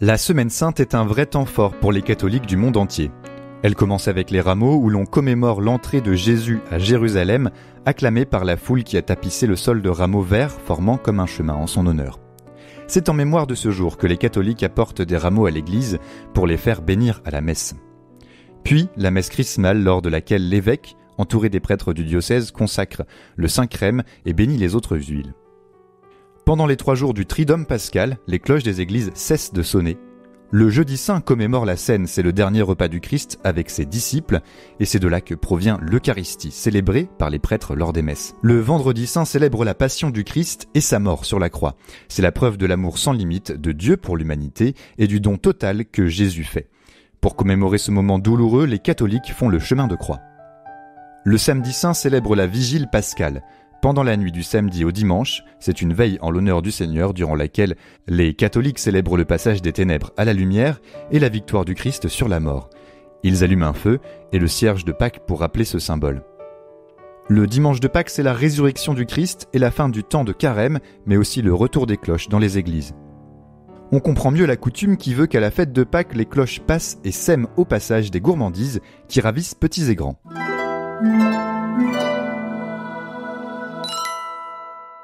La Semaine Sainte est un vrai temps fort pour les catholiques du monde entier. Elle commence avec les rameaux où l'on commémore l'entrée de Jésus à Jérusalem, acclamée par la foule qui a tapissé le sol de rameaux verts formant comme un chemin en son honneur. C'est en mémoire de ce jour que les catholiques apportent des rameaux à l'église pour les faire bénir à la messe. Puis la messe chrismale lors de laquelle l'évêque, entouré des prêtres du diocèse, consacre le saint crème et bénit les autres huiles. Pendant les 3 jours du Triduum pascal, les cloches des églises cessent de sonner. Le jeudi saint commémore la Cène, c'est le dernier repas du Christ avec ses disciples, et c'est de là que provient l'Eucharistie, célébrée par les prêtres lors des messes. Le vendredi saint célèbre la passion du Christ et sa mort sur la croix. C'est la preuve de l'amour sans limite de Dieu pour l'humanité et du don total que Jésus fait. Pour commémorer ce moment douloureux, les catholiques font le chemin de croix. Le samedi saint célèbre la vigile pascale. Pendant la nuit du samedi au dimanche, c'est une veille en l'honneur du Seigneur durant laquelle les catholiques célèbrent le passage des ténèbres à la lumière et la victoire du Christ sur la mort. Ils allument un feu et le cierge de Pâques pour rappeler ce symbole. Le dimanche de Pâques, c'est la résurrection du Christ et la fin du temps de carême, mais aussi le retour des cloches dans les églises. On comprend mieux la coutume qui veut qu'à la fête de Pâques, les cloches passent et sèment au passage des gourmandises qui ravissent petits et grands.